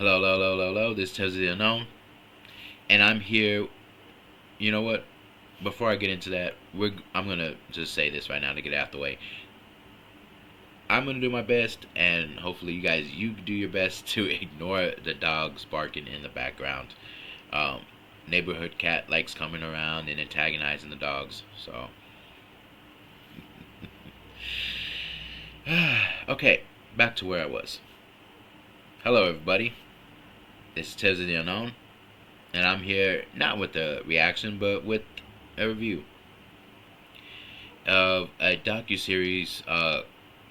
Hello, hello, hello, hello, hello. This is Tez the Unknown, and I'm here. You know what? Before I get into that, I'm gonna just say this right now to get it out the way. I'm gonna do my best, and hopefully, you do your best to ignore the dogs barking in the background. Um, Neighborhood cat likes coming around and antagonizing the dogs. So, okay, back to where I was. Hello, everybody. This is Tez the Unknown, and I'm here not with a reaction, but with a review of a docu series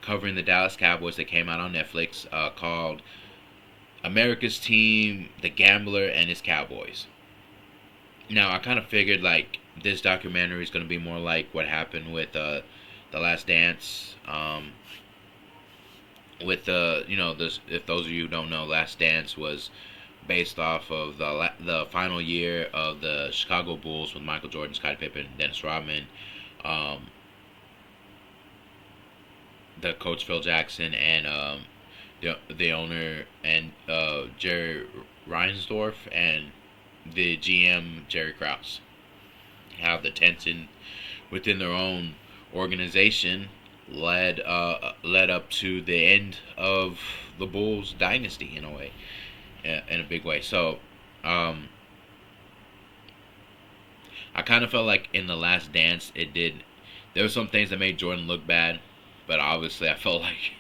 covering the Dallas Cowboys that came out on Netflix called "America's Team: The Gambler and His Cowboys." Now, I kind of figured like this documentary is going to be more like what happened with the Last Dance. With this, if those of you who don't know, Last Dance was based off of the final year of the Chicago Bulls with Michael Jordan, Scottie Pippen, Dennis Rodman, um, the coach Phil Jackson, and the owner and Jerry Reinsdorf, and the GM Jerry Krause. How the tension within their own organization led up to the end of the Bulls dynasty in a way, in a big way. So, um, I kind of felt like in the Last Dance, it did. There were some things that made Jordan look bad, but obviously, I felt like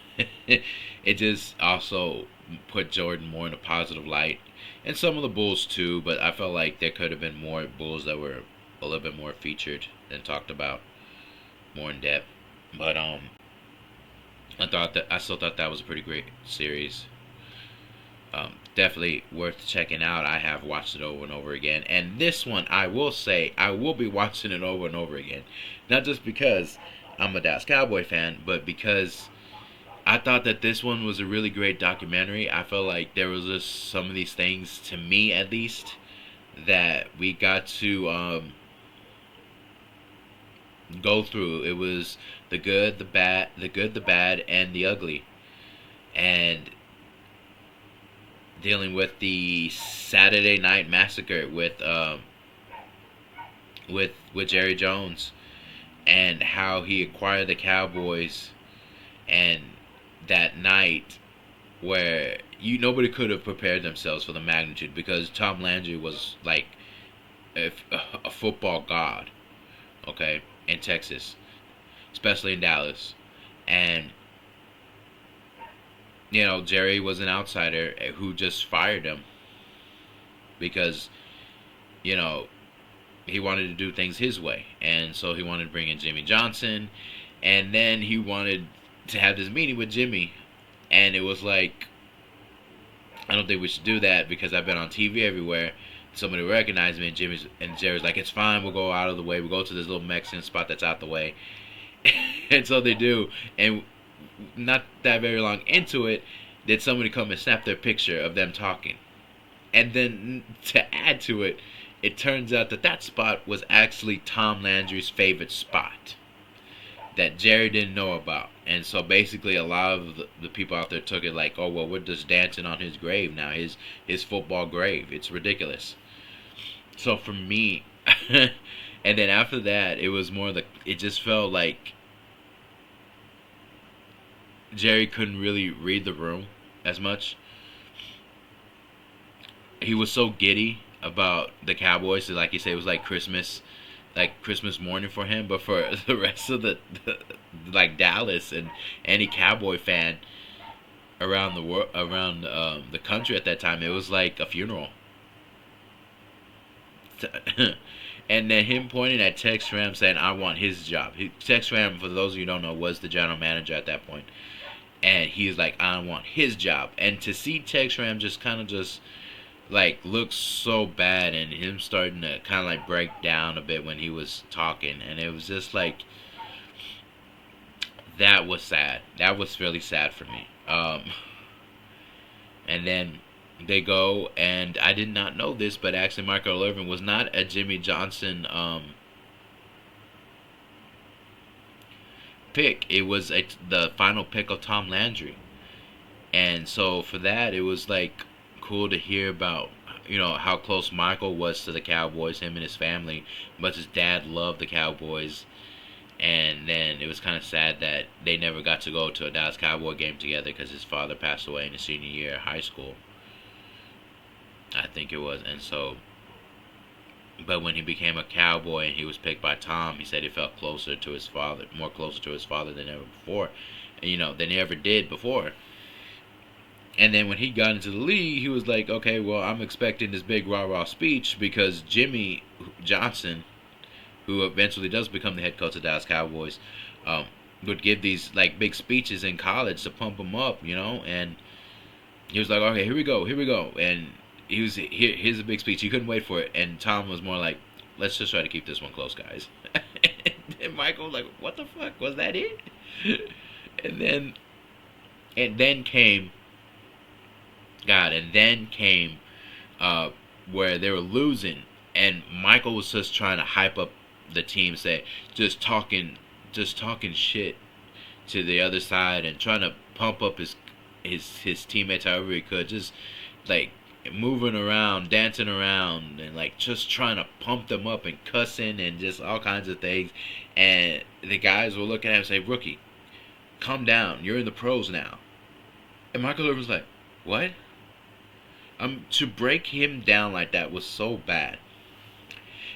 it just also put Jordan more in a positive light, and some of the Bulls too. But I felt like there could have been more Bulls that were a little bit more featured and talked about more in depth. But I still thought that was a pretty great series. Definitely worth checking out. I have watched it over and over again, and this one I will say I will be watching it over and over again, not just because I'm a Dallas Cowboy fan, but because I thought that this one was a really great documentary. I felt like there was just some of these things, to me at least, that we got to go through. It was the good, the bad, and the ugly, and dealing with the Saturday Night Massacre with Jerry Jones, and how he acquired the Cowboys, and that night where nobody could have prepared themselves for the magnitude, because Tom Landry was like a, a football god, okay, in Texas, especially in Dallas, and Jerry was an outsider who just fired him because you know he wanted to do things his way, and so he wanted to bring in Jimmy Johnson, and then he wanted to have this meeting with Jimmy, and it was like, I don't think we should do that because I've been on TV everywhere. Somebody recognized me, and Jerry's like, it's fine, we'll go out of the way. We'll go to this little Mexican spot that's out the way. And so they do, and not that very long into it, did somebody come and snap their picture of them talking. And then to add to it, it turns out that that spot was actually Tom Landry's favorite spot that Jerry didn't know about. And so basically a lot of the people out there took it like, oh, well, we're just dancing on his grave now, his football grave. It's ridiculous. So for me, and then after that, it was more it just felt like Jerry couldn't really read the room as much. He was so giddy about the Cowboys, so like you say, it was like Christmas morning for him. But for the rest of the like Dallas and any Cowboy fan around the world, around the country at that time, it was like a funeral. And then him pointing at Tex Ram saying, "I want his job." Tex Ram, for those of you who don't know, was the general manager at that point, and he's like, "I want his job." And to see Tex Ram just kind of just like look so bad, and him starting to kind of like break down a bit when he was talking, and it was just like, that was sad. That was really sad for me. And then they go, and I did not know this, but actually Michael Irvin was not a Jimmy Johnson pick. It was the final pick of Tom Landry, and so for that, it was like cool to hear about, how close Michael was to the Cowboys, him and his family. But his dad loved the Cowboys, and then it was kind of sad that they never got to go to a Dallas Cowboy game together because his father passed away in his senior year of high school, I think it was. And so, but when he became a Cowboy and he was picked by Tom, he said he felt closer to his father, more closer to his father than ever before, than he ever did before. And then when he got into the league, he was like, okay, well, I'm expecting this big rah-rah speech because Jimmy Johnson, who eventually does become the head coach of Dallas Cowboys, would give these like big speeches in college to pump him up, and he was like, okay, here we go, and here's a big speech. He couldn't wait for it, and Tom was more like, let's just try to keep this one close, guys. And Michael was like, what the fuck, was that it? and then came where they were losing, and Michael was just trying to hype up the team, say just talking shit to the other side and trying to pump up his teammates however he could, just like moving around, dancing around, and like just trying to pump them up and cussing and just all kinds of things. And the guys were looking at him and say, "Rookie, calm down. You're in the pros now." And Michael Irvin was like, "What?" To break him down like that was so bad.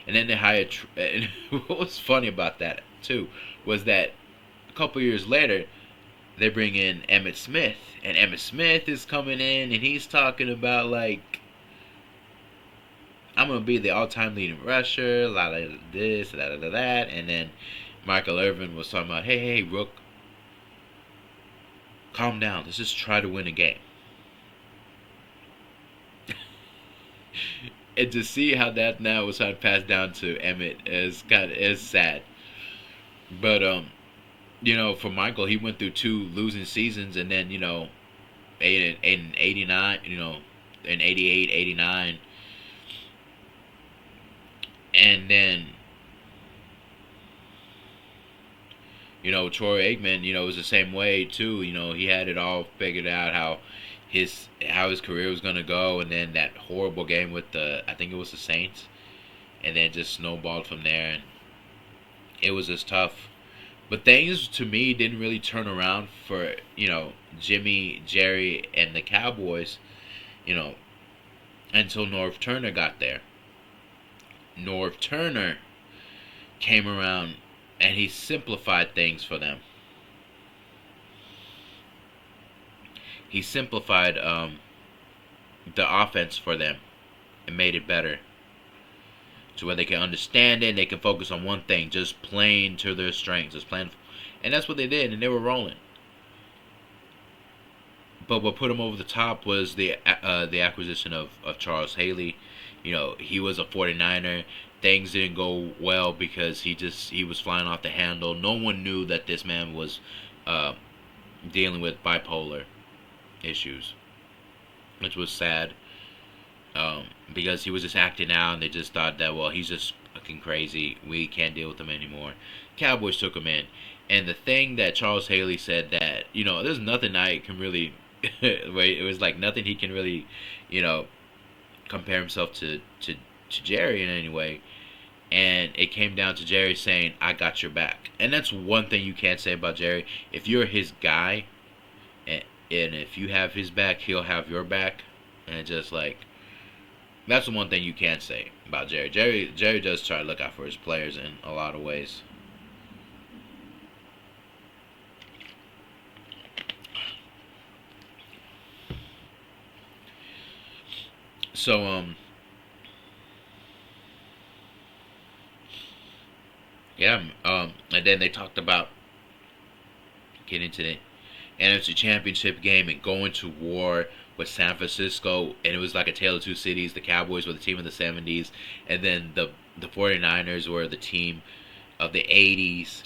And then they hired. And what was funny about that too was that a couple years later, they bring in Emmitt Smith, and Emmitt Smith is coming in, and he's talking about like, I'm gonna be the all-time leading rusher, a lot of this, a lot of that, and then Michael Irvin was talking about, hey, Rook, calm down. Let's just try to win a game. And to see how that now was trying to pass down to Emmett is sad. But for Michael, he went through 2 losing seasons, and then in 89, in 88, 89, and then Troy Aikman, was the same way too. He had it all figured out how his career was gonna go, and then that horrible game with I think it was the Saints, and then just snowballed from there, and it was just tough. But things to me didn't really turn around for Jimmy, Jerry, and the Cowboys, until Norv Turner got there. Norv Turner came around and he simplified things for them. He simplified the offense for them and made it better, to where they can understand it and they can focus on one thing, just playing to their strengths, just playing, and that's what they did, and they were rolling. But what put them over the top was the acquisition of Charles Haley. He was a 49er. Things didn't go well because he was flying off the handle. No one knew that this man was dealing with bipolar issues, which was sad. Because he was just acting out, and they just thought that, well, he's just fucking crazy. We can't deal with him anymore. Cowboys took him in, and the thing that Charles Haley said, that there's nothing I can really, it was like nothing he can really, compare himself to Jerry in any way. And it came down to Jerry saying, "I got your back," and that's one thing you can't say about Jerry. If you're his guy, and if you have his back, he'll have your back, and just like. That's the one thing you can't say about Jerry. Jerry does try to look out for his players in a lot of ways. So, and then they talked about getting to the NFC Championship game and going to war with San Francisco, and it was like a tale of two cities. The Cowboys were the team of the 70s, and then the 49ers were the team of the 80s.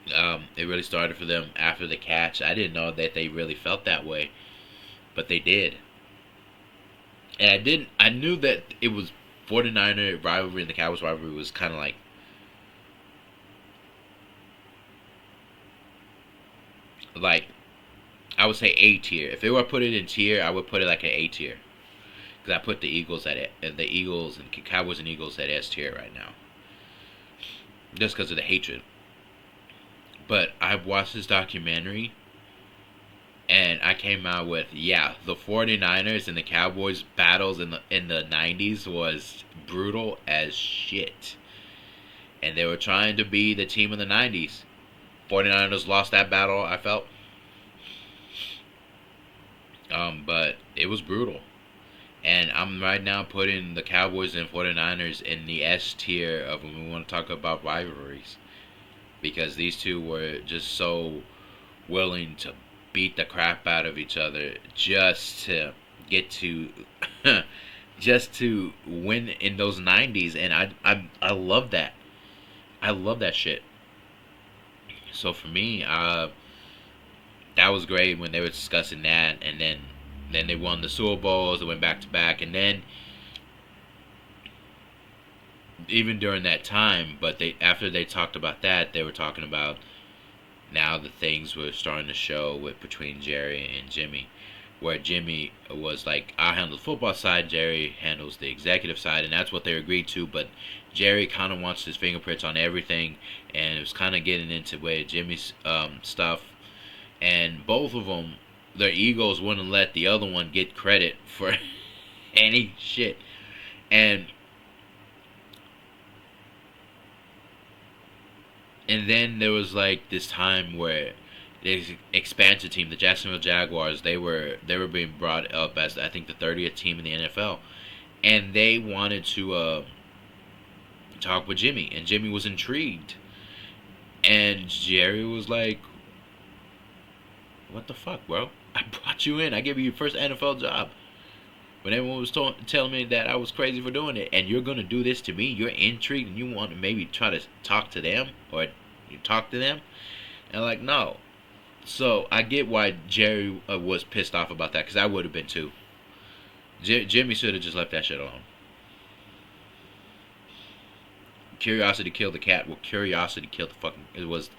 It really started for them after the catch. I didn't know that they really felt that way, but they did. And I knew that it was 49er rivalry and the Cowboys rivalry was kind of like I would say A tier. If they were to put it in tier, I would put it like an A tier. Because I put the Eagles and Cowboys and Eagles at S tier right now, just because of the hatred. But I've watched this documentary, and I came out with, yeah, the 49ers and the Cowboys battles in the 90s was brutal as shit. And they were trying to be the team of the 90s. 49ers lost that battle, I felt. But it was brutal. And I'm right now putting the Cowboys and 49ers in the S tier of when we want to talk about rivalries. Because these two were just so willing to beat the crap out of each other just to get to just to win in those 90s, and I love that. I love that shit. So for me, that was great when they were discussing that, and then they won the Super Bowls. They went back to back, and then even during that time, but they after they talked about that, they were talking about now the things were starting to show with between Jerry and Jimmy, where Jimmy was like, I handle the football side, Jerry handles the executive side, and that's what they agreed to. But Jerry kind of wants his fingerprints on everything, and it was kind of getting into way Jimmy's stuff, and both of them, their egos wouldn't let the other one get credit for any shit, and then there was like this time where the expansion team, the Jacksonville Jaguars, they were being brought up as I think the 30th team in the NFL, and they wanted to talk with Jimmy, and Jimmy was intrigued, and Jerry was like, "What the fuck, bro? I brought you in. I gave you your first NFL job. When everyone was telling me that I was crazy for doing it, and you're gonna do this to me, you're intrigued, and you want to maybe try to talk to them or you talk to them." And like, no. So I get why Jerry was pissed off about that, because I would have been too. Jimmy should have just left that shit alone. Curiosity killed the cat. Well, curiosity killed the fucking. It was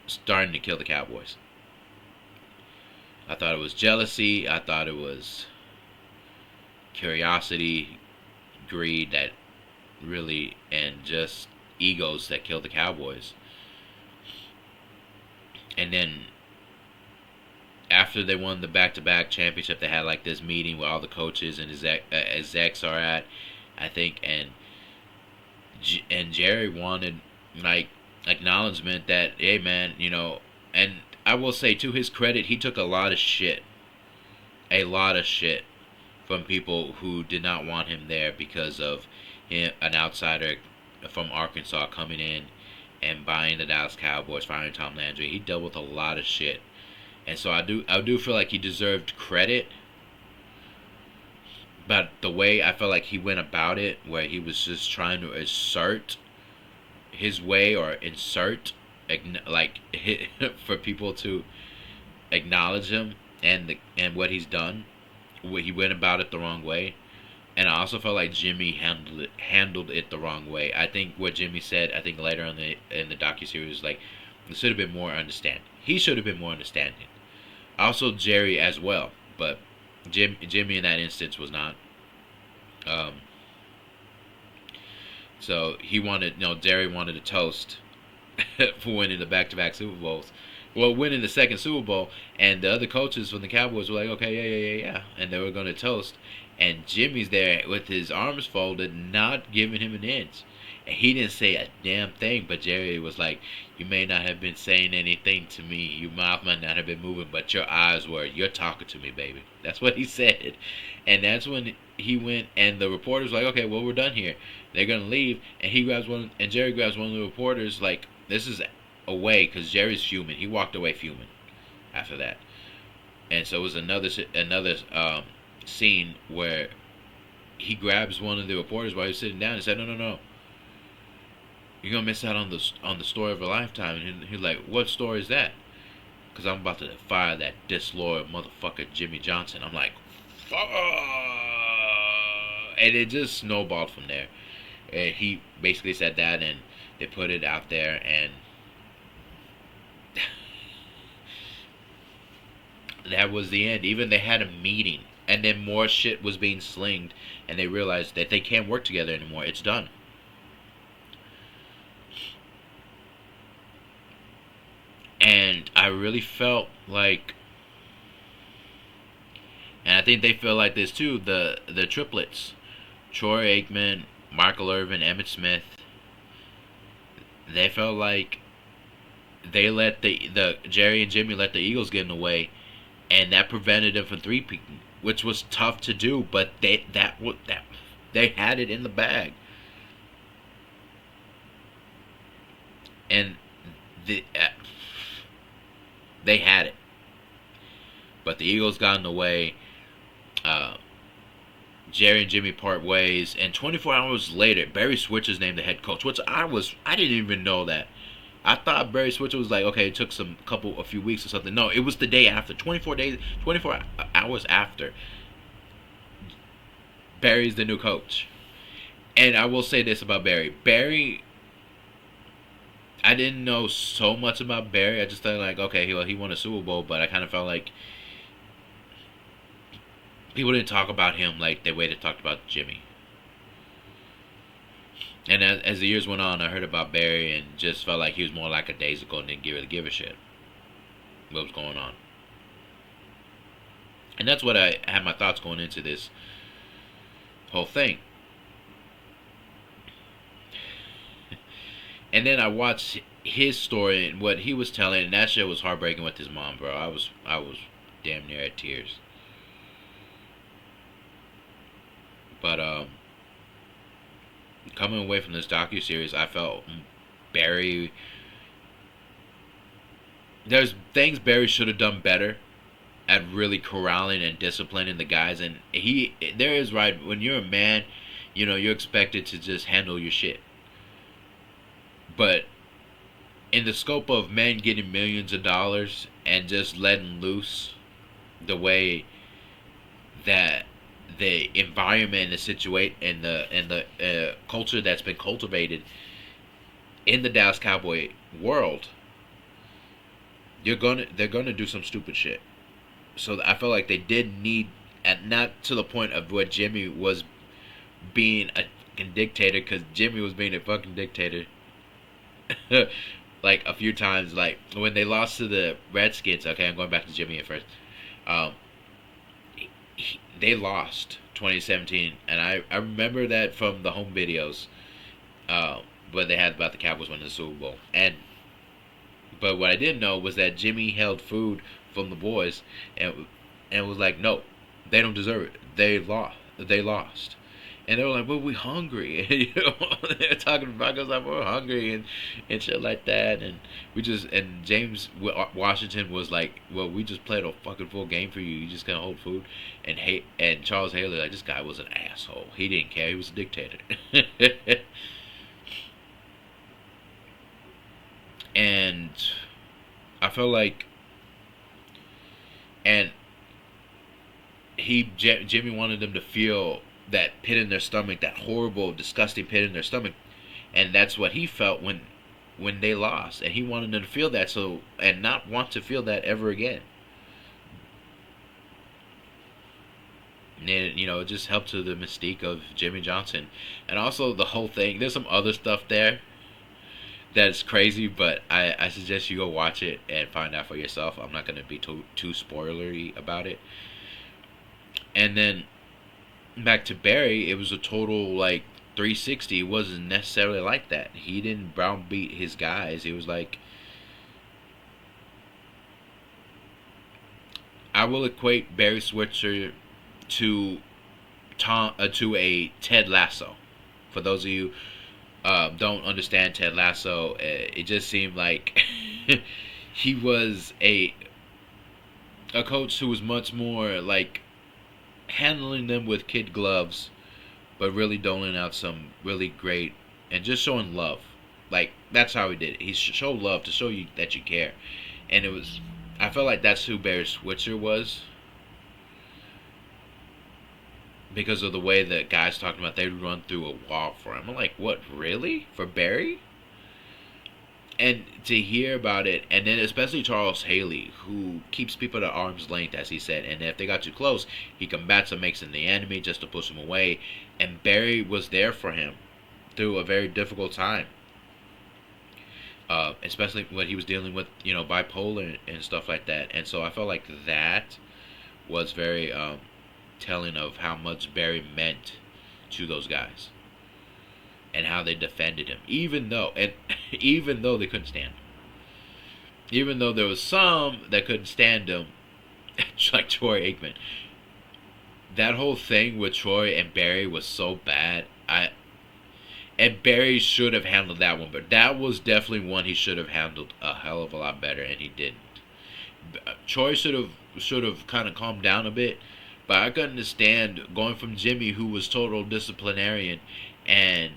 starting to kill the Cowboys. I thought it was jealousy. I thought it was curiosity, greed that really, and just egos that killed the Cowboys. And then after they won the back-to-back championship, they had like this meeting where all the coaches and execs are at, I think, and Jerry wanted like acknowledgement that, hey man, and I will say to his credit, he took a lot of shit from people who did not want him there because of him, an outsider from Arkansas coming in and buying the Dallas Cowboys, firing Tom Landry. He dealt with a lot of shit, and so I do feel like he deserved credit. But the way I felt like he went about it, where he was just trying to assert his way or insert, like, for people to acknowledge him and what he's done, he went about it the wrong way. And I also felt like Jimmy handled it the wrong way. I think what Jimmy said, I think later in the docuseries, like, it should have been more understanding. He should have been more understanding. Also Jerry as well, but Jimmy in that instance was not. So he wanted, Jerry wanted a toast for winning the back-to-back Super Bowls. Well, winning the second Super Bowl, and the other coaches from the Cowboys were like, okay, yeah, and they were going to toast. And Jimmy's there with his arms folded, not giving him an inch. And he didn't say a damn thing, but Jerry was like, you may not have been saying anything to me. Your mouth might not have been moving, but your eyes were. You're talking to me, baby. That's what he said. And that's when he went, and the reporters were like, okay, well, we're done here. They're going to leave. And Jerry grabs one of the reporters, like, this is away, because Jerry's fuming. He walked away fuming after that. And so it was another scene where he grabs one of the reporters while he's sitting down and said, no. You're going to miss out on the story of a lifetime. And he's like, what story is that? Because I'm about to fire that disloyal motherfucker Jimmy Johnson. I'm like, fuck. And it just snowballed from there. And he basically said that, and they put it out there, and that was the end. Even they had a meeting And then more shit was being slinged, and they realized that they can't work together anymore. It's done. And I really felt like, and I think they feel like this too. The triplets, Troy Aikman, Michael Irvin, Emmitt Smith. They felt like they let the Jerry and Jimmy let the Eagles get in the way, and that prevented them from three-peating, which was tough to do. But they had it in the bag, and they had it. But the Eagles got in the way. Uh, Jerry and Jimmy part ways, and 24 hours later, Barry Switcher's named the head coach. Which I didn't even know that. I thought Barry Switzer was like, okay, it took a few weeks or something. No, it was the day after, 24 hours after. Barry's the new coach, and I will say this about Barry. I didn't know so much about Barry. I just thought like, okay, he won a Super Bowl, but I kind of felt like people didn't talk about him like the way they talked about Jimmy. And as the years went on, I heard about Barry and just felt like he was more like a daisical and didn't really give a shit what was going on. And that's what I had my thoughts going into this whole thing. And then I watched his story and what he was telling, and that shit was heartbreaking with his mom, bro. I was damn near at tears. But coming away from this docuseries, I felt Barry. There's things Barry should have done better at really corralling and disciplining the guys, and there is right when you're a man, you're expected to just handle your shit. But in the scope of men getting millions of dollars and just letting loose the way that the environment and the situation and the culture that's been cultivated in the Dallas Cowboy world, they're gonna do some stupid shit. So I felt like they did need, and not to the point of where Jimmy was being a dictator, because Jimmy was being a fucking dictator. Like a few times, like when they lost to the Redskins. Okay, I'm going back to Jimmy at first. Um, they lost 2017, and I remember that from the home videos, but they had about the Cowboys winning the Super Bowl. But what I didn't know was that Jimmy held food from the boys, and was like, no, they don't deserve it. They lost. And they were like, well, we hungry. They're talking about us like, we're hungry and shit like that. And James Washington was like, well, we just played a fucking full game for you. You just gonna hold food. And Charles Haley, like, this guy was an asshole. He didn't care. He was a dictator. And I felt like, and Jimmy wanted them to feel that pit in their stomach, that horrible, disgusting pit in their stomach, and that's what he felt when they lost, and he wanted them to feel that, so, and not want to feel that ever again. And it just helped to the mystique of Jimmy Johnson, and also the whole thing. There's some other stuff there that's crazy, but I suggest you go watch it and find out for yourself. I'm not going to be too spoilery about it. And then back to Barry, it was a total like 360. It wasn't necessarily like that. He didn't browbeat his guys. It was like, I will equate Barry Switzer to a Ted Lasso. For those of you don't understand Ted Lasso, it just seemed like he was a coach who was much more like handling them with kid gloves, but really doling out some really great, and just showing love. Like, that's how he did it. He showed love to show you that you care. And I felt like that's who Barry Switzer was, because of the way that guys talking about they'd run through a wall for him. I'm like, what, really? For Barry? And to hear about it, and then especially Charles Haley, who keeps people at arm's length, as he said, and if they got too close, he combats them, makes them the enemy just to push them away. And Barry was there for him through a very difficult time, especially when he was dealing with bipolar and stuff like that. And so I felt like that was very telling of how much Barry meant to those guys and how they defended him, even though they couldn't stand him, even though there was some that couldn't stand him, like Troy Aikman. That whole thing with Troy and Barry was so bad. And Barry should have handled that one, but that was definitely one he should have handled a hell of a lot better, and he didn't. Troy should have kind of calmed down a bit, but I could understand going from Jimmy, who was total disciplinarian, and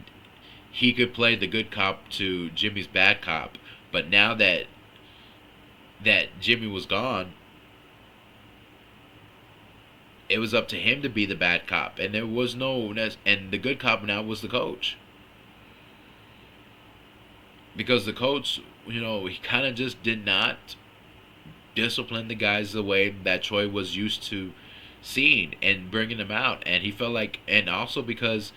he could play the good cop, to Jimmy's bad cop. But now that Jimmy was gone, it was up to him to be the bad cop, and there was no, and the good cop now was the coach, because the coach, he kind of just did not discipline the guys the way that Troy was used to seeing and bringing them out, and he felt like, and also because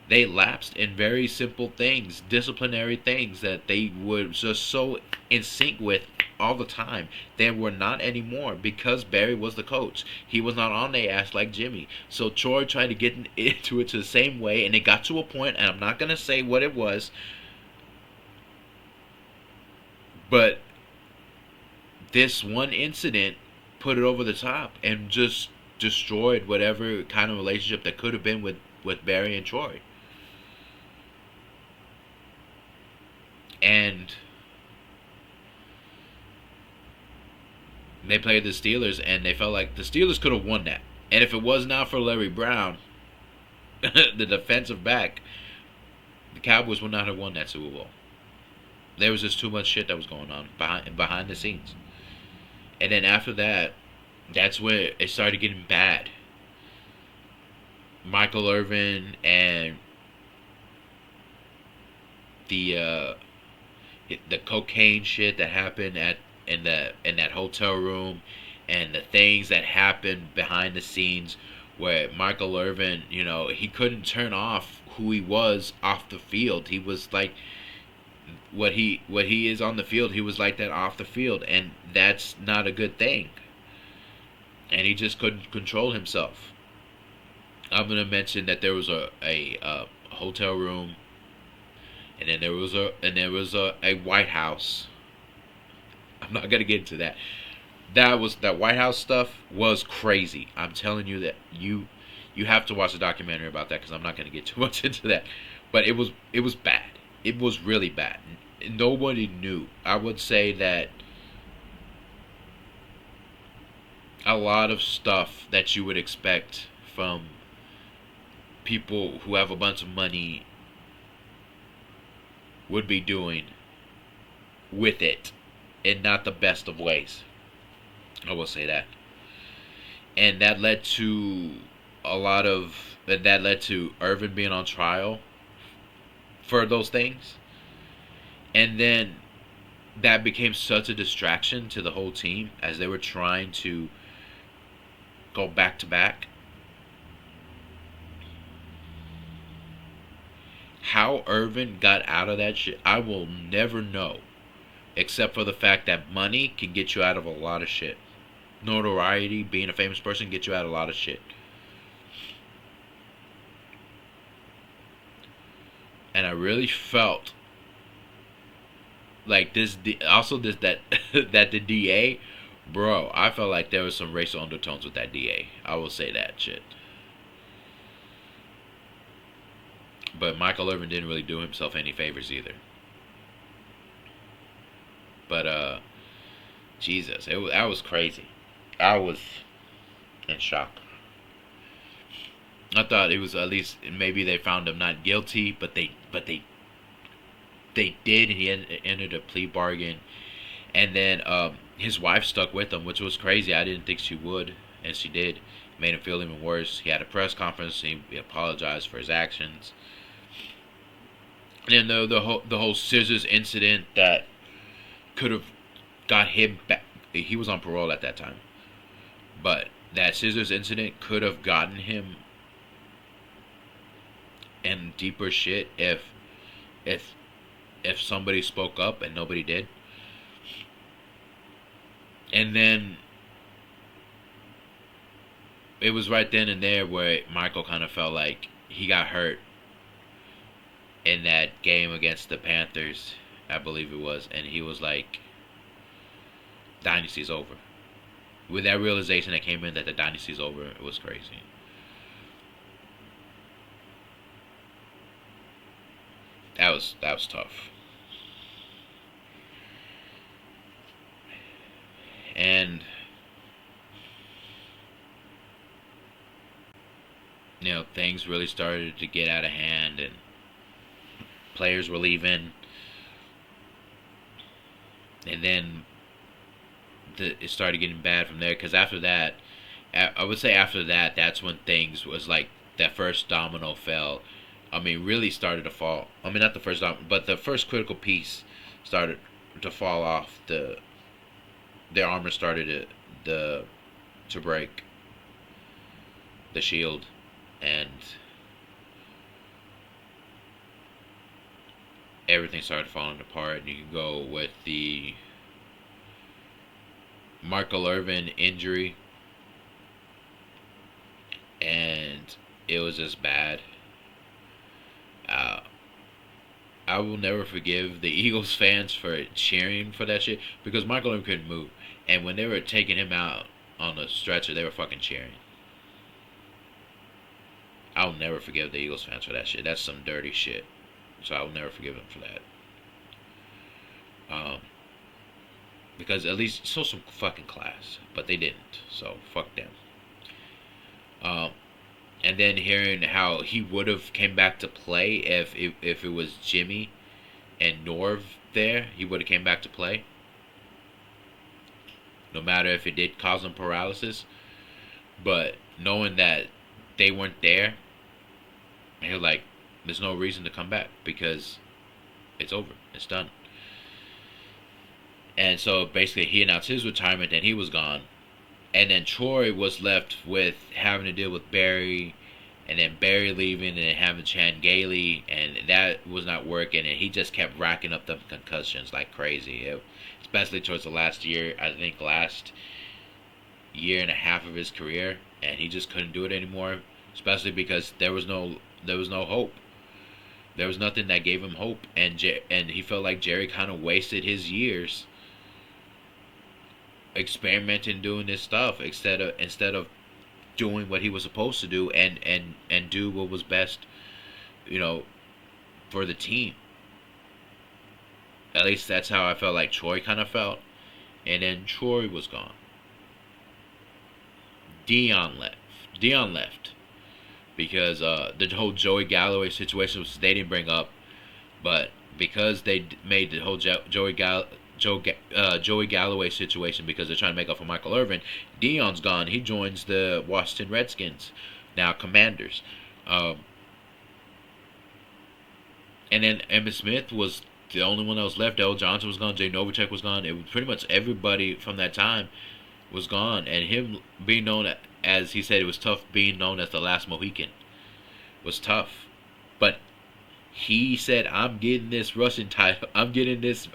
they lapsed in very simple things, disciplinary things that they were just so in sync with all the time. They were not anymore because Barry was the coach. He was not on their ass like Jimmy. So Troy tried to get into it to the same way, and it got to a point, and I'm not going to say what it was, but this one incident put it over the top and just destroyed whatever kind of relationship that could have been with Barry and Troy. And they played the Steelers, and they felt like the Steelers could have won that. And if it was not for Larry Brown, the defensive back, the Cowboys would not have won that Super Bowl. There was just too much shit that was going on behind the scenes. And then after that, that's where it started getting bad. Michael Irvin and the cocaine shit that happened in that hotel room, and the things that happened behind the scenes, where Michael Irvin, he couldn't turn off who he was off the field. He was like what he is on the field. He was like that off the field, and that's not a good thing. And he just couldn't control himself. I'm gonna mention that there was a hotel room, and then there was a White House. I'm not gonna get into that. That White House stuff was crazy. I'm telling you that you have to watch a documentary about that, because I'm not gonna get too much into that. But it was bad. It was really bad. Nobody knew. I would say that a lot of stuff that you would expect from people who have a bunch of money would be doing with it, in not the best of ways. I will say that. And that led to Irvin being on trial for those things. And then that became such a distraction to the whole team as they were trying to go back to back. How Irvin got out of that shit, I will never know. Except for the fact that money can get you out of a lot of shit. Notoriety, being a famous person, can get you out of a lot of shit. And I really felt like that the DA, bro, I felt like there was some racial undertones with that DA. I will say that shit. But Michael Irvin didn't really do himself any favors either. But Jesus, that was crazy. I was in shock. I thought it was, at least maybe they found him not guilty, but they did, and he entered a plea bargain. And then his wife stuck with him, which was crazy. I didn't think she would, and she did. It made him feel even worse. He had a press conference. He apologized for his actions. And then the whole scissors incident that could have got him back. He was on parole at that time, but that scissors incident could have gotten him in deeper shit if if somebody spoke up and nobody did. And then it was right then and there where Michael kind of felt like he got hurt in that game against the Panthers, I believe it was, and he was like, dynasty's over. With that realization that came in that the dynasty's over, it was crazy. That was tough. And things really started to get out of hand, and players were leaving, and then it started getting bad from there. Because after that, I would say after that, that's when things was like that first domino fell. I mean, really started to fall. I mean, not the first domino, but the first critical piece started to fall off. Their armor started to break. The shield, and everything started falling apart. And you can go with the Michael Irvin injury, and it was just bad. I will never forgive the Eagles fans for cheering for that shit, because Michael Irvin couldn't move, and when they were taking him out on the stretcher, they were fucking cheering. I'll never forgive the Eagles fans for that shit. That's some dirty shit. So I will never forgive them for that. Because at least show some fucking class, but they didn't. So fuck them. And then hearing how he would have came back to play if it was Jimmy and Norv there, he would have came back to play. No matter if it did cause him paralysis, but knowing that they weren't there, he was like, there's no reason to come back because it's over. It's done. And so basically he announced his retirement and he was gone. And then Troy was left with having to deal with Barry, and then Barry leaving, and then having Chan Gailey, and that was not working. And he just kept racking up the concussions like crazy, especially towards the last year. I think last year and a half of his career, and he just couldn't do it anymore. Especially because there was no hope. There was nothing that gave him hope, and he felt like Jerry kind of wasted his years experimenting, doing this stuff instead of doing what he was supposed to do and do what was best, for the team. At least that's how I felt like Troy kind of felt. And then Troy was gone. Dion left because the whole Joey Galloway situation, which they didn't bring up, but because they made the whole Joey Galloway situation, because they're trying to make up for Michael Irvin, Dion's gone. He joins the Washington Redskins, now Commanders. And then Emmitt Smith was the only one that was left. Del Johnson was gone. Jay Novacek was gone. It was pretty much everybody from that time was gone. And him being known as, he said, it was tough being known as the last Mohican. It was tough. But he said, I'm getting this rushing title. I'm getting this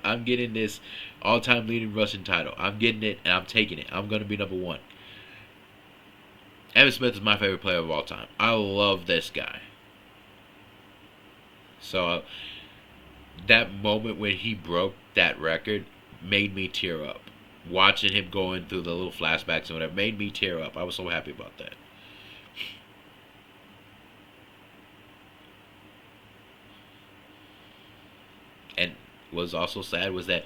all-time leading rushing title. I'm getting it, and I'm taking it. I'm going to be number one. Emmitt Smith is my favorite player of all time. I love this guy. So that moment when he broke that record made me tear up. Watching him going through the little flashbacks and whatever made me tear up. I was so happy about that. And what was also sad was that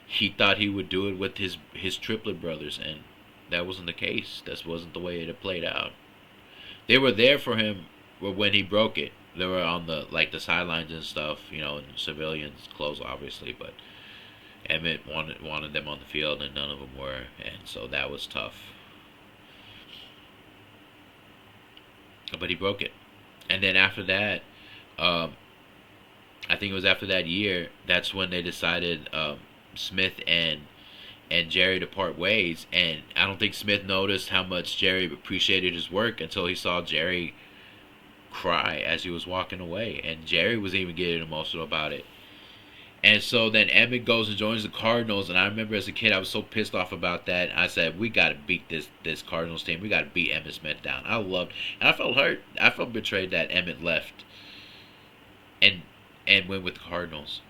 he thought he would do it with his triplet brothers, and that wasn't the case. That wasn't the way it had played out. They were there for him when he broke it. They were on the sidelines and stuff, in civilians' clothes, obviously, but Emmitt wanted them on the field, and none of them were, and so that was tough. But he broke it, and then after that, I think it was after that year, that's when they decided Smith and Jerry to part ways, and I don't think Smith noticed how much Jerry appreciated his work until he saw Jerry cry as he was walking away, and Jerry was even getting emotional about it. And so then Emmett goes and joins the Cardinals, and I remember as a kid I was so pissed off about that. I said, we got to beat this Cardinals team. We got to beat Emmett Smith down. I loved, and I felt hurt. I felt betrayed that Emmett left and went with the Cardinals.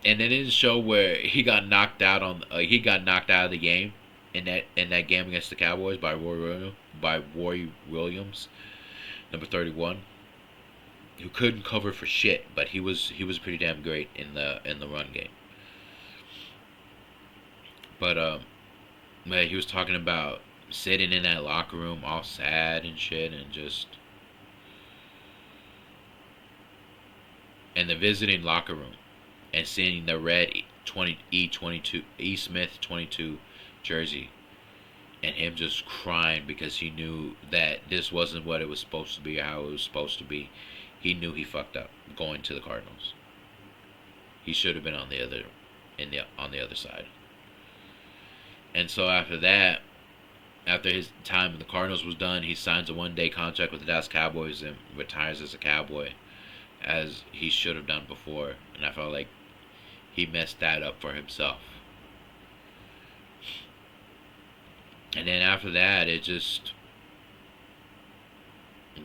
And then in the show where he got knocked out of the game in that game against the Cowboys by Roy Williams, number 31, who couldn't cover for shit, but he was pretty damn great in the run game. But man, he was talking about sitting in that locker room all sad and shit, and just in the visiting locker room and seeing the red E Smith 22 jersey, and him just crying because he knew that this wasn't what it was supposed to be, how it was supposed to be. He knew he fucked up going to the Cardinals. He should have been on the other side. And so after that, after his time in the Cardinals was done, he signs a one-day contract with the Dallas Cowboys and retires as a Cowboy, as he should have done before. And I felt like he messed that up for himself. And then after that, it just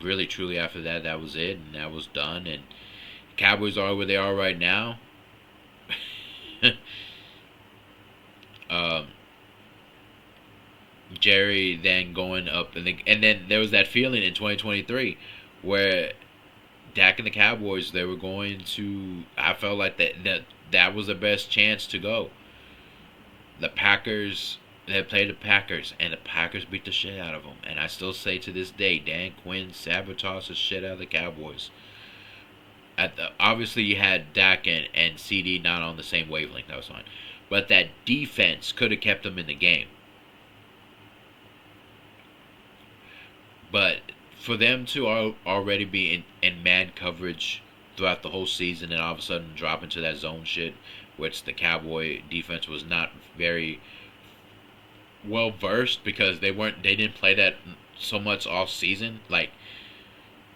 really truly after that, that was it, and that was done. And Cowboys are where they are right now. Jerry then going up, and then there was that feeling in 2023 where Dak and the Cowboys, they were going to. I felt like that was the best chance to go. The Packers. They played the Packers, and the Packers beat the shit out of them. And I still say to this day, Dan Quinn sabotaged the shit out of the Cowboys. Obviously, you had Dak and CD not on the same wavelength. That was fine. But that defense could have kept them in the game. But for them to already be in man coverage throughout the whole season, and all of a sudden drop into that zone shit, which the Cowboy defense was not very well versed, because they didn't play that so much all season. Like,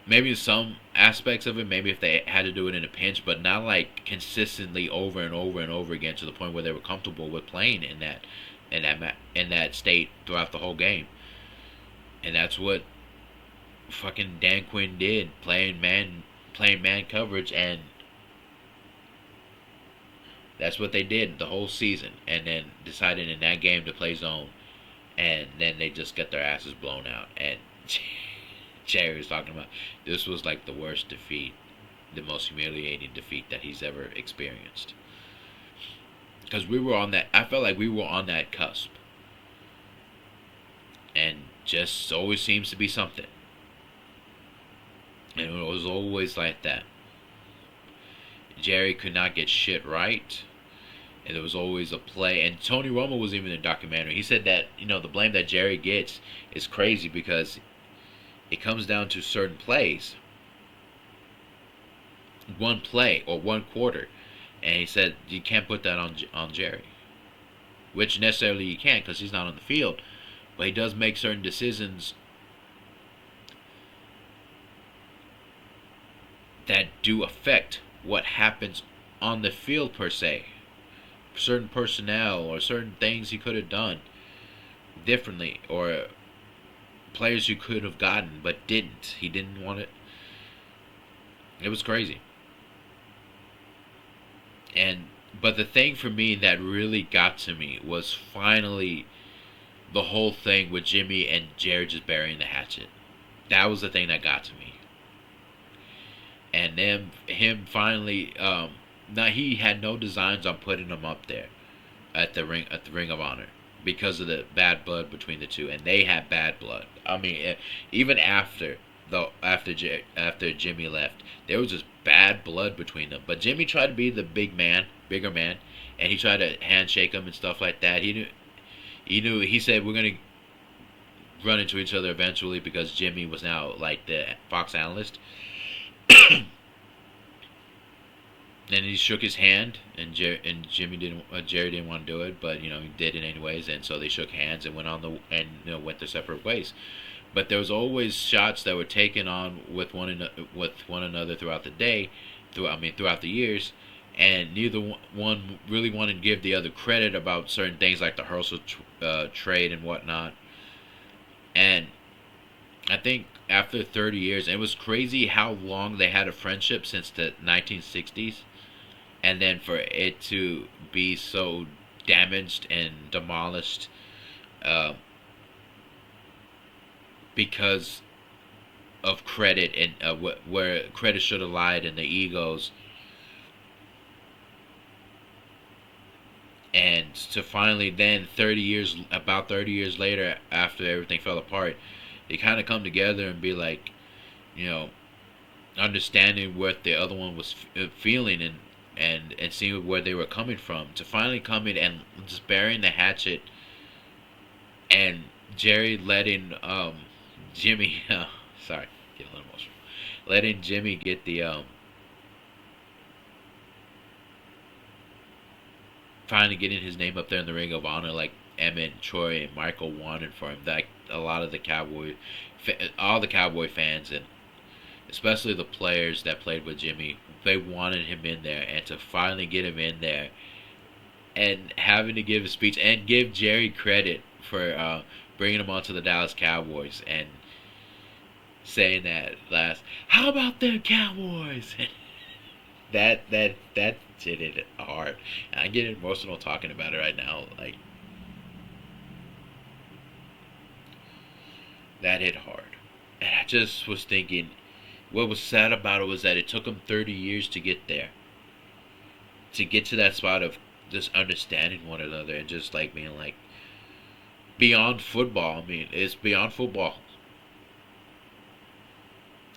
maybe some aspects of it, maybe if they had to do it in a pinch, but not like consistently over and over and over again to the point where they were comfortable with playing in that state throughout the whole game. And that's what fucking Dan Quinn did, playing man coverage, and that's what they did the whole season. And then decided in that game to play zone, and then they just got their asses blown out. And Jerry was talking about this was like the worst defeat, the most humiliating defeat that he's ever experienced. Because we were on that, I felt like we were on that cusp, and just always seems to be something. And it was always like that. Jerry could not get shit right, and there was always a play. And Tony Romo was even in the documentary. He said that, the blame that Jerry gets is crazy because it comes down to certain plays. One play or one quarter. And he said you can't put that on Jerry. Which necessarily you can't, because he's not on the field. But he does make certain decisions that do affect what happens on the field per se. Certain personnel or certain things he could have done differently, or players you could have gotten but didn't. He didn't want it. It was crazy. But the thing for me that really got to me was finally the whole thing with Jimmy and Jerry just burying the hatchet. That was the thing that got to me. And then him finally, now he had no designs on putting him up there at the Ring of Honor because of the bad blood between the two, and they had bad blood. I mean, even after Jimmy left, there was just bad blood between them. But Jimmy tried to be the bigger man, and he tried to handshake him and stuff like that. He knew. He said we're gonna run into each other eventually, because Jimmy was now like the Fox analyst. And he shook his hand, and Jerry didn't want to do it, but he did it anyways, and so they shook hands and went on the and went their separate ways. But there was always shots that were taken on with one another throughout the day, throughout the years, and neither one really wanted to give the other credit about certain things like the Herschel trade and whatnot. And I think after 30 years, it was crazy how long they had a friendship since the 1960s, and then for it to be so damaged and demolished uh, because of credit and where credit should have lied in the egos, and to finally then 30 years later, after everything fell apart, they kind of come together and be like, you know, understanding what the other one was feeling, and seeing where they were coming from, to finally come in and just burying the hatchet, and Jerry letting Jimmy sorry, getting a little emotional, letting Jimmy get the finally getting his name up there in the Ring of Honor, like Emmett and Troy and Michael wanted for him. That a lot of the all the Cowboy fans, and especially the players that played with Jimmy, they wanted him in there, and to finally get him in there, and having to give a speech and give Jerry credit for bringing him onto the Dallas Cowboys, and saying that last, how about them Cowboys? That hit it hard. And I get emotional talking about it right now. Like, that hit hard. And I just was thinking, what was sad about it was that it took them 30 years to get there. To get to that spot of just understanding one another, and just like being like, beyond football. I mean, it's beyond football.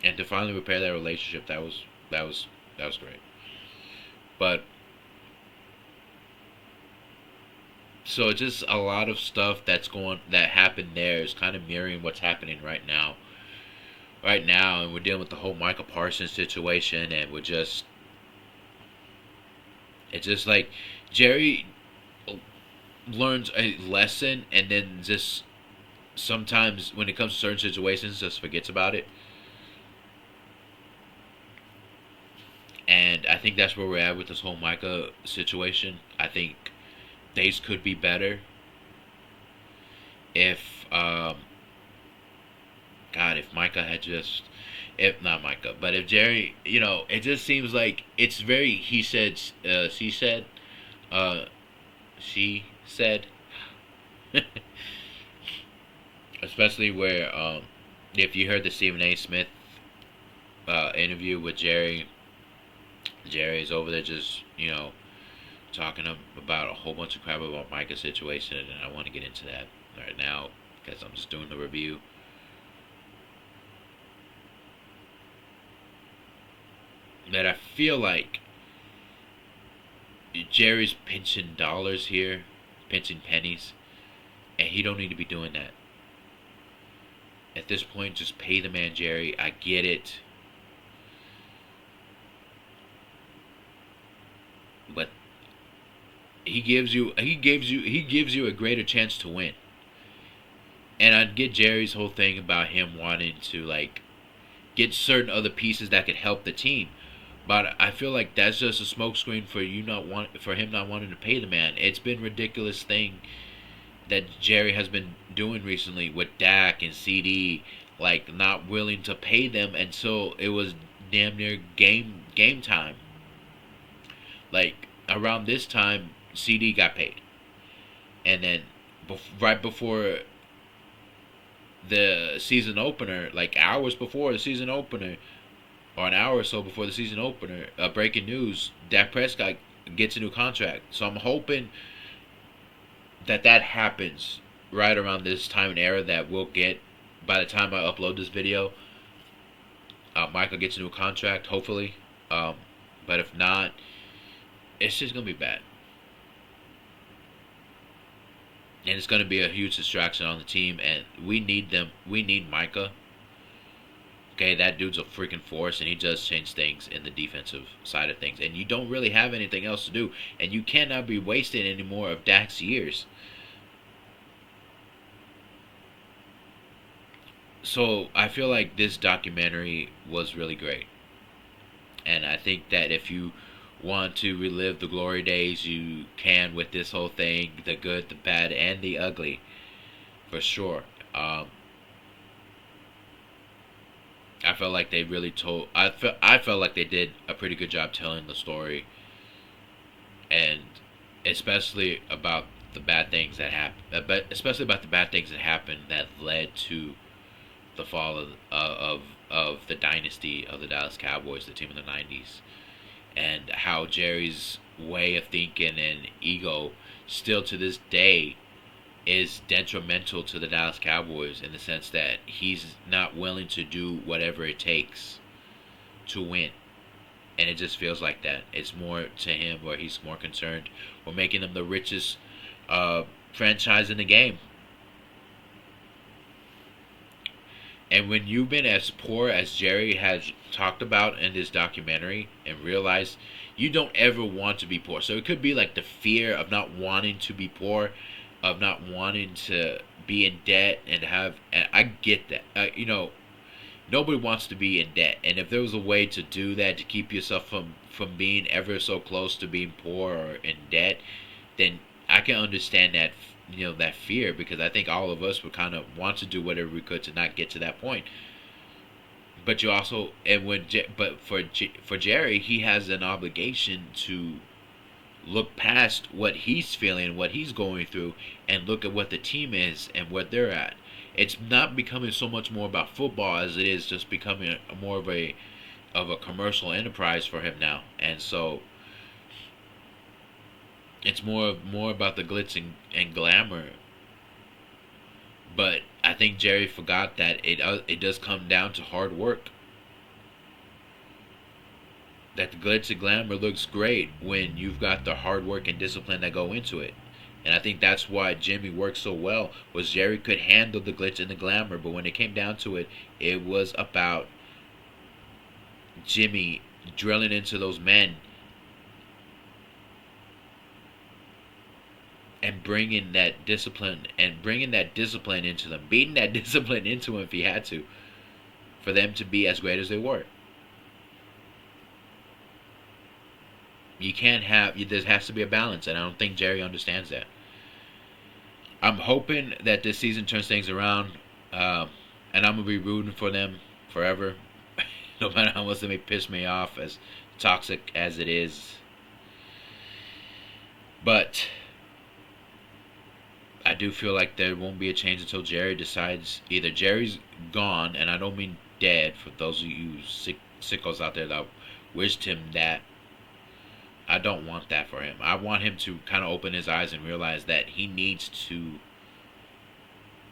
And to finally repair that relationship, that was great. But so just a lot of stuff that happened there is kind of mirroring what's happening right now. Right now, and we're dealing with the whole Michael Parsons situation, and it's just like Jerry learns a lesson, and then just sometimes when it comes to certain situations, just forgets about it. And I think that's where we're at with this whole Micah situation. I think things could be better if, God, if Micah had just, if not Micah, but if Jerry, it just seems like it's very he said, uh, she said, especially where, if you heard the Stephen A. Smith interview with Jerry. Jerry's over there just, talking about a whole bunch of crap about Micah's situation, and I want to get into that right now because I'm just doing the review. That I feel like Jerry's pinching dollars here, pinching pennies, and he don't need to be doing that. At this point, just pay the man, Jerry. I get it. But he gives you a greater chance to win. And I get Jerry's whole thing about him wanting to like get certain other pieces that could help the team. But I feel like that's just a smokescreen for him not wanting to pay the man. It's been ridiculous thing that Jerry has been doing recently with Dak and CD, like not willing to pay them until it was damn near game time. Like around this time, CD got paid, and then right before the season opener, like hours before the season opener, or an hour or so before the season opener, breaking news: Dak Prescott gets a new contract. So I'm hoping that happens right around this time and era, that we'll get by the time I upload this video. Michael gets a new contract, hopefully. But if not, it's just gonna be bad, and it's gonna be a huge distraction on the team. And we need them. We need Micah, Okay, that dude's a freaking force, and he does change things in the defensive side of things. And you don't really have anything else to do, and you cannot be wasting any more of Dak's years. So I feel like this documentary was really great, and I think that if you want to relive the glory days, you can with this whole thing, the good, the bad, and the ugly, for sure. Um, I felt like they really told. I felt like they did a pretty good job telling the story, and especially about the bad things that happened. But especially about the bad things that happened that led to the fall of the dynasty of the Dallas Cowboys, the team in the '90s, and how Jerry's way of thinking and ego still to this day is detrimental to the Dallas Cowboys in the sense that he's not willing to do whatever it takes to win. And it just feels like that. It's more to him where he's more concerned with making them the richest franchise in the game. And when you've been as poor as Jerry has talked about in this documentary and realized you don't ever want to be poor. So it could be like the fear of not wanting to be poor, of not wanting to be in debt and have. And I get that. Nobody wants to be in debt. And if there was a way to do that to keep yourself from being ever so close to being poor or in debt, then I can understand that that fear, because I think all of us would kind of want to do whatever we could to not get to that point. But you also, and when but for Jerry, he has an obligation to look past what he's feeling, what he's going through, and look at what the team is and what they're at. It's not becoming so much more about football as it is just becoming more of a commercial enterprise for him now, and so it's more about the glitz and glamour. But I think Jerry forgot that it does come down to hard work. That the glitz and glamour looks great when you've got the hard work and discipline that go into it. And I think that's why Jimmy worked so well, was Jerry could handle the glitz and the glamour, but when it came down to it, it was about Jimmy drilling into those men and bringing that discipline into them, beating that discipline into them if he had to, for them to be as great as they were. You can't have, there has to be a balance, and I don't think Jerry understands that. I'm hoping that this season turns things around, and I'm gonna be rooting for them forever, no matter how much they may piss me off, as toxic as it is. But I do feel like there won't be a change until Jerry decides either Jerry's gone, and I don't mean dead for those of you sickos out there that wished him that. I don't want that for him. I want him to kind of open his eyes and realize that he needs to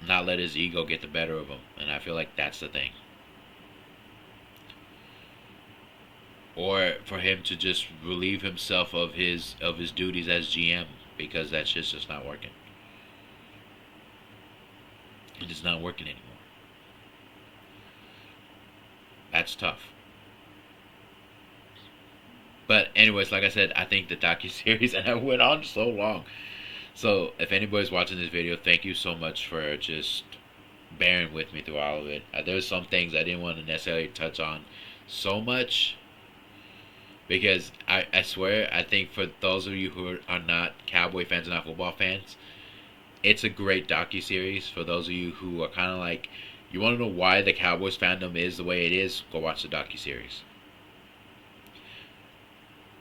not let his ego get the better of him, and I feel like that's the thing. Or for him to just relieve himself of his duties as GM, because that shit's just not working. It is not working anymore. That's tough. But anyways, like I said, I think the docuseries, and I went on so long. So if anybody's watching this video, thank you so much for just bearing with me through all of it. There's some things I didn't want to necessarily touch on so much, because I swear, I think for those of you who are not Cowboy fans and not football fans, it's a great docuseries. For those of you who are kind of like, you want to know why the Cowboys fandom is the way it is, go watch the docuseries.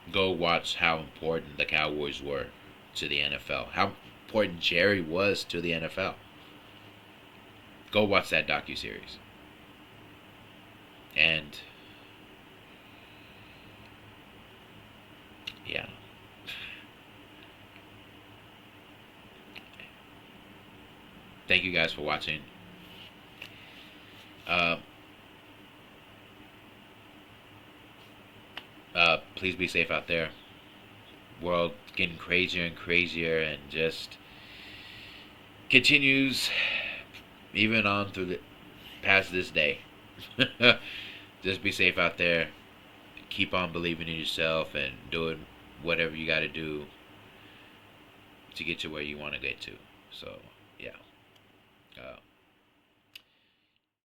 Go watch how important the Cowboys were to the NFL. How important Jerry was to the NFL. Go watch that docuseries. And yeah. Thank you guys for watching. Please be safe out there. World getting crazier and crazier, and just continues even on through the past this day. Just be safe out there. Keep on believing in yourself and doing whatever you got to do to get to where you want to get to. So, yeah.